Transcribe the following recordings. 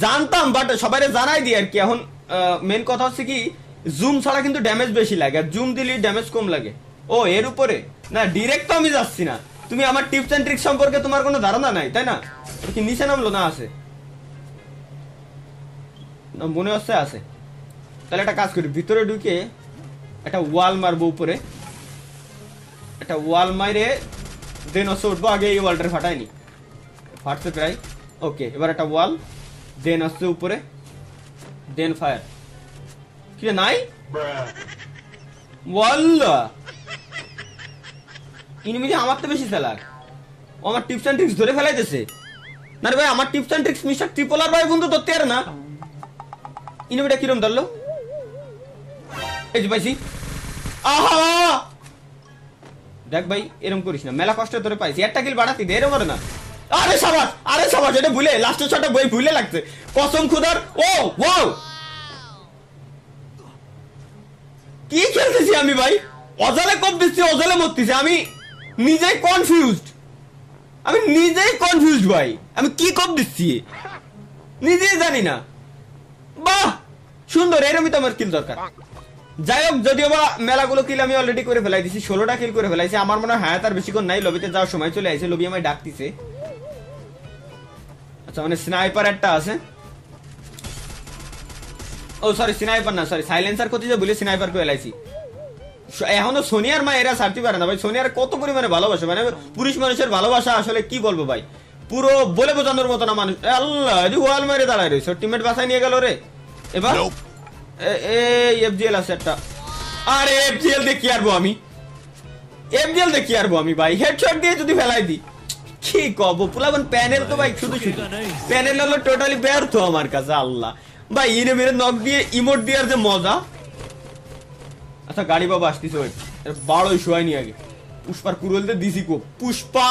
জানতাম বাট সবাইরে জানাই দিই আর কি। এখন মেন কথা হচ্ছে কি জুম ছাড়া কিন্তু ড্যামেজ বেশি লাগে, আর জুম দিলে ড্যামেজ কম লাগে। ও এর উপরে না, ডিরেক্ট তো আমি যাচ্ছি না। তুমি আমার টিপস এন্ড ট্রিক্স সম্পর্কে তোমার কোনো ধারণা নাই তাই না? কি নিচে নামলো না আছে না, মনে হচ্ছে আছে। তাহলে একটা কাজ করি, ভিতরে ঢুকে একটা ওয়াল মারবো উপরে, একটা ওয়াল মাইরে দেন হচ্ছে উঠবো। আগে এই ওয়ালটার ফাটাইনি, ফাটছে প্রায়। ওকে এবার একটা ওয়াল, দেন হচ্ছে উপরে, দেন ফায়ার। কি নাই ওয়াল্লা ইনিমিটি আমার তো বেশি চালাক, ও আমার টিপস এন্ড ট্রিক্স ধরে ফেলাইতেছে। না রে ভাই, আমার টিপস এন্ড ট্রিক্স মিস্টার ট্রিপলার ভাই বন্ধু ধরতে আর না। ইনিমিটা কিরম ধরলো, এই যে পাইছি। আহা দেখ ভাই এরকম করিস না, মেলা কষ্ট ধরে পাইছি। একটা কিল বাড়াতি দে, এরকম না। আরে সাবাস, আরে সাবাস, এটা ভুলে লাস্টের শটটা বই ভুলে লাগছে কসম খুদার। ও ওয়াও কি খেলতেছি আমি ভাই, অজালে কপ দিচ্ছি, অজালে মরতেছি। আমি নিজেই কনফিউজড ভাই, আমি কি কপ দিচ্ছি নিজেই জানি না। বাহ সুন্দর, এরমই তো আমার কিল দরকার। যাই হোক, যদিও বা মেলাগুলো কিল আমি অলরেডি করে ফেলাই দিছি, 16টা কিল করে ফেলাইছি। আমার মনে হয় তার বেশিক্ষণ নাই, লবিতে যাওয়ার সময় চলে আসছে, লবি আমায় ডাকতেছে। আচ্ছা মানে স্নাইপার একটা আছে, ও সরি স্নাইপার না, সরি সাইলেন্সার করতে যে বলে স্নাইপার করে এলাইছি। এখনো সোনিয়ার মা এরা ছাড়তে পারে না ভাই, সোনিয়ার কত পরিমাণে ভালোবাসে, মানে পুরুষ মানুষের ভালোবাসা আসলে কি বলবো ভাই, পুরো বলে বোঝানোর মতো না মানুষ। আল্লাহ ওয়াল মেরে দাঁড়ায় রয়েছে, টিমমেট বাসায় নিয়ে গেল রে। এবার এই এফজিএল আছে একটা, আরে এফজিএল দিয়ে কি আরবো আমি, এফজিএল দিয়ে কি আরবো আমি ভাই, হেডশট দিয়ে যদি ফেলাই দিই কি কব। পুলাবন প্যানেল তো ভাই শুধু প্যানেল হলো টোটালি ব্যর্থ আমার কাছে। আল্লাহ ভাই ইনে মেরে নক দিয়ে ইমোট দেওয়ার যে মজা। আচ্ছা গাড়ি বাবা আসতেছে, ওই বাড়োই শোয়াইনি আগে, পুষ্পার কুরুলতে দিছি কো পুষ্পা।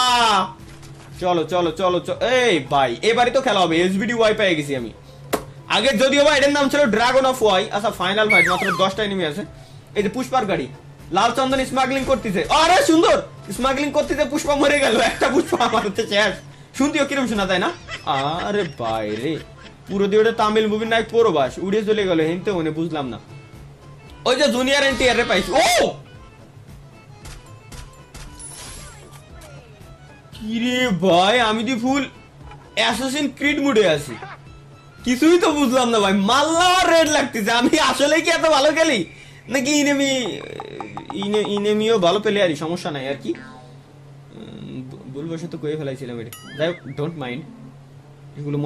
চলো চলো চলো এই ভাই এবারই তো খেলা হবে, এসবিডি ওয়াই পেয়ে গেছি আমি। আগে যদিও বা এটার নাম ছিল ড্রাগন অফ ওয়াই। আচ্ছা ফাইনাল ফাইট, মাত্র 10টা এনিমি আছে। এই যে পুষ্পার গাড়ি, লাল চন্দন স্মাগলিং করতেছে, আরে সুন্দর স্মাগলিং করতেছে, পুষ্পা মরে গেল, একটা পুষ্পা আমার হচ্ছে শেষ। শুনতেও কিরম শোনা যায় না? আরে ভাই রে, পুরো দিয়ে ওটা তামিল মুভির নায়ক পরবাস উড়ে চলে গেল হেনতে মনে বুঝলাম না। ওই যে জুনিয়র এনটিআর রে পাইছি। ও কিরে ভাই, আমি দি ফুল অ্যাসাসিন ক্রিড মুডে আছি, কিছুই তো বুঝলাম না ভাই। মাল্লা রেড লাগতেছে, আমি আসলে কি এত ভালো খেলি নাকি ইনেমিও ভালো প্লেয়ারই, সমস্যা নাই আর কি। ভুলবশত করে ফেলাইছিলাম এটা, যাই হোক ডোন্ট মাইন্ড এগুলো।